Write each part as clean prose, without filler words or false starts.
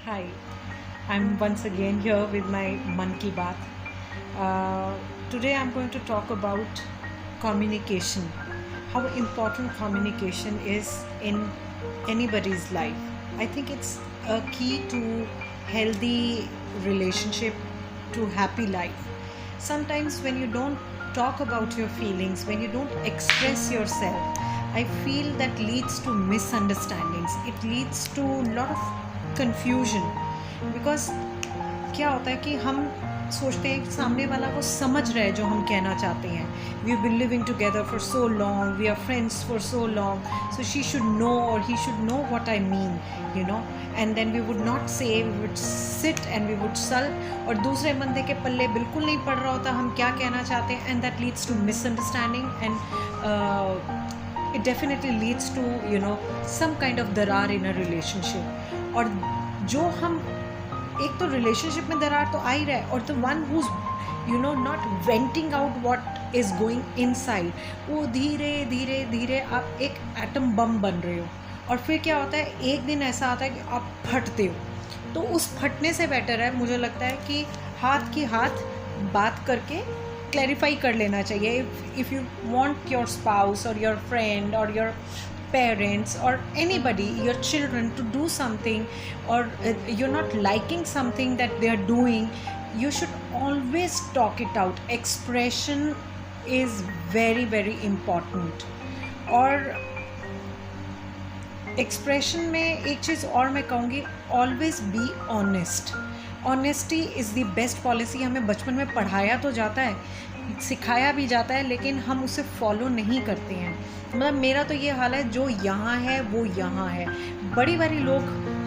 Hi, I'm once again here with my Man Ki Baat. Today I'm going to talk about communication, how important communication is in anybody's life. I think it's a key to healthy relationship, to happy life. Sometimes when you don't talk about your feelings, when you don't express yourself, I feel that leads to misunderstandings. It leads to a lot of confusion because क्या होता है कि हम सोचते हैं कि सामने वाला वो समझ रहा है जो हम कहना चाहते हैं. We been living together for so long, we are friends for so long, so she should know और he should know what I mean, you know. And then we would not say, we would sit and we would sulk, और दूसरे बंदे के पल्ले बिल्कुल नहीं पड़ रहा होता हम क्या कहना चाहते हैं. And that leads to misunderstanding and it definitely leads to some kind of दरार in a relationship. और जो हम एक तो रिलेशनशिप में दरार तो आ ही रहा है, और the one who's not venting out what is going inside, वो धीरे धीरे धीरे आप एक एटम बम बन रहे हो. और फिर क्या होता है, एक दिन ऐसा आता है कि आप फटते हो. तो उस फटने से बेटर है, मुझे लगता है कि हाथ की हाथ बात करके क्लैरिफाई कर लेना चाहिए. If you want your spouse और योर फ्रेंड और your parents or anybody, your children, to do something, or you're not liking something that they are doing, you should always talk it out. Expression is very very important. और expression में एक चीज़ और मैं कहूँगी, always be honest. Honesty is the best policy. हमें बचपन में पढ़ाया तो जाता है, सिखाया भी जाता है, लेकिन हम उसे फॉलो नहीं करते हैं. मतलब मेरा तो ये हाल है, जो यहाँ है वो यहाँ है. बड़ी बारी लोग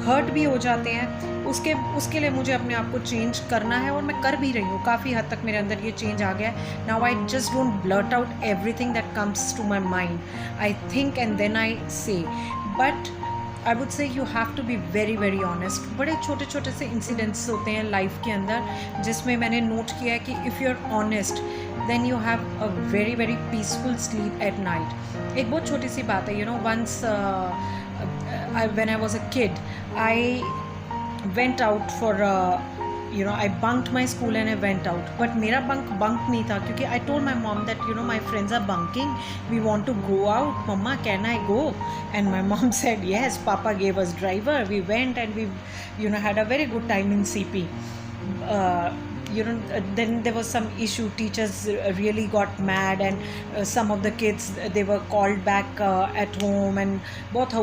हर्ट भी हो जाते हैं, उसके लिए मुझे अपने आप को चेंज करना है, और मैं कर भी रही हूँ. काफ़ी हद तक मेरे अंदर ये चेंज आ गया है. Now I just don't blurt out everything that comes to my mind. I think and then I say. But I would say you have to be very very honest. बड़े छोटे छोटे से इंसिडेंट्स होते हैं life के अंदर जिसमें मैंने नोट किया है कि if you are honest then you have a very very peaceful sleep at night. एक बहुत छोटी सी बात है, once when I was a kid, I went out for I bunked my school and I went out. But मेरा bunk नहीं था, क्योंकि I told my mom that my friends are bunking, we want to go out, mama can I go? And my mom said yes. Papa gave us driver, we went and we had a very good time in CP. Then there was some issue, teachers really got mad, and some of the kids, they were called back at home, and बहुत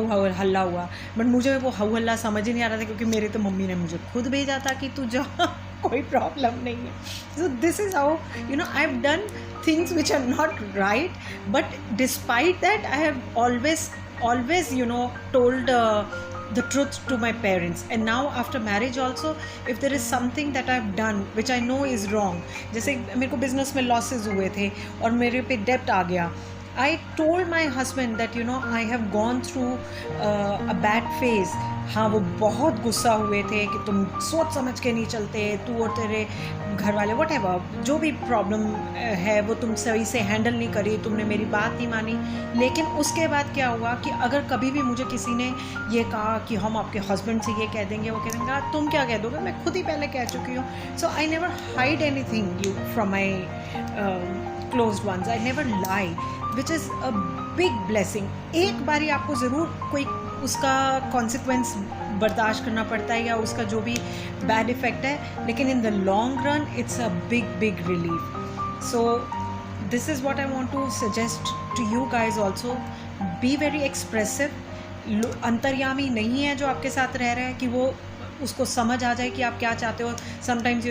हल्ला हुआ. But मुझे वो हल्ला समझ ही नहीं आ रहा था, क्योंकि मेरे तो मम्मी ने मुझे खुद भेजा था कि तू जा, कोई प्रॉब्लम नहीं है. So this is how I've done things which are not right, but despite that I have always told the truth to my parents. And now after marriage also, if there is something that I've done which I know is wrong, जैसे मेरे को business में losses हुए थे और मेरे पे डेप्ट आ गया, I told my husband that I have gone through a bad phase. हाँ, वो बहुत गुस्सा हुए थे कि तुम सोच समझ के नहीं चलते, तू और तेरे घर वाले, वट एवर, जो भी प्रॉब्लम है वो तुम सही से हैंडल नहीं करी, तुमने मेरी बात नहीं मानी. लेकिन उसके बाद क्या हुआ कि अगर कभी भी मुझे किसी ने ये कहा कि हम आपके हस्बैंड से ये कह देंगे, वो कह देंगे तुम क्या कह दोगे, मैं खुद ही पहले कह चुकी हूँ. So I never hide anything from my closed ones. I never lie, which is a big blessing. एक बारी आपको ज़रूर कोई उसका कॉन्सिक्वेंस बर्दाश्त करना पड़ता है, या उसका जो भी बैड इफ़ेक्ट है, लेकिन in the long run it's a big big relief. So this is what I want to suggest to you guys also. Be very expressive. अंतर्यामी नहीं है जो आपके साथ रह रहा है कि वो उसको समझ आ जाए कि आप क्या चाहते हो. Sometimes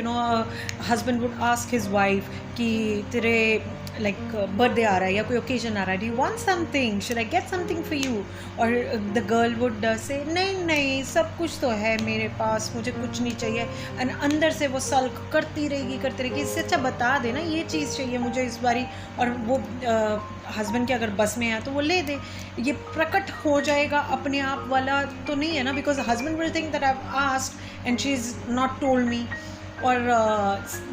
husband would ask his wife कि तेरे लाइक बर्थडे आ रहा है या कोई ओकेजन आ रहा है, do you want something, should I get something for you? और द गर्ल वुड से नहीं नहीं, सब कुछ तो है मेरे पास, मुझे कुछ नहीं चाहिए. एंड अंदर से वो सल्क करती रहेगी. इससे अच्छा बता देना ये चीज़ चाहिए मुझे इस बारी, और वो हस्बैंड के अगर बस में है तो वो ले दे. ये प्रकट हो जाएगा अपने आप वाला तो नहीं है ना, because husband will think that I have asked and she is not told me, और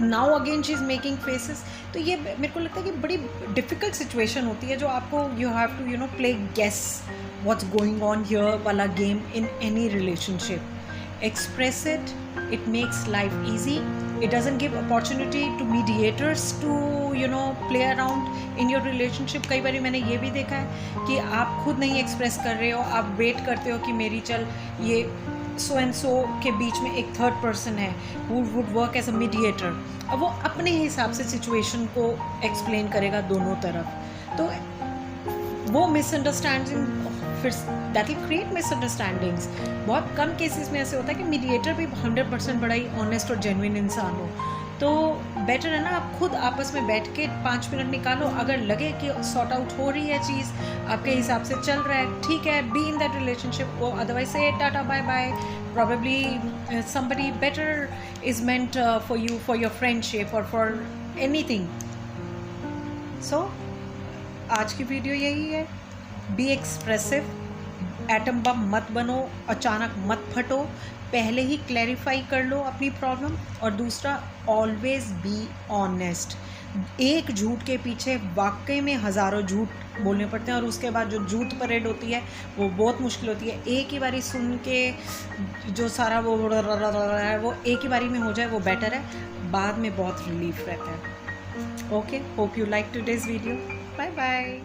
now again she is making faces. तो ये मेरे को लगता है कि बड़ी डिफ़िकल्ट सिचुएशन होती है, जो आपको you have to play guess what's going on here वाला game in any relationship. express it. It makes life easy. It doesn't give opportunity to mediators to play around in your relationship. कई बार मैंने ये भी देखा है कि आप खुद नहीं एक्सप्रेस कर रहे हो, आप वेट करते हो कि मेरी चल ये सो एंड सो के बीच में एक थर्ड पर्सन है who would work as a mediator. अब वो अपने हिसाब से सिचुएशन को एक्सप्लेन करेगा दोनों तरफ, तो वो मिसअंडरस्टैंडिंग फिर दैट विल क्रिएट मिसअंडरस्टैंडिंग्स. बहुत कम केसेस में ऐसे होता है कि मीडिएटर भी 100% बड़ा ही ऑनेस्ट और जेन्युइन इंसान हो. तो बेटर है ना, आप खुद आपस में बैठ के 5 मिनट निकालो. अगर लगे कि सॉर्ट आउट हो रही है चीज़, आपके हिसाब से चल रहा है, ठीक है, be in that relationship. Otherwise से tata bye bye. Probably somebody better is meant for you, for your friendship or for anything. So आज की वीडियो यही है. बी एक्सप्रेसिव, एटम बम मत बनो, अचानक मत फटो, पहले ही क्लैरिफाई कर लो अपनी प्रॉब्लम. और दूसरा, ऑलवेज बी ऑनेस्ट. एक झूठ के पीछे वाकई में हज़ारों झूठ बोलने पड़ते हैं, और उसके बाद जो झूठ परेड होती है वो बहुत मुश्किल होती है. एक ही बारी सुन के जो सारा वो है वो एक ही बारी में हो जाए वो बेटर है. बाद में बहुत रिलीफ रहता है. Okay, hope you like today's video. Bye bye.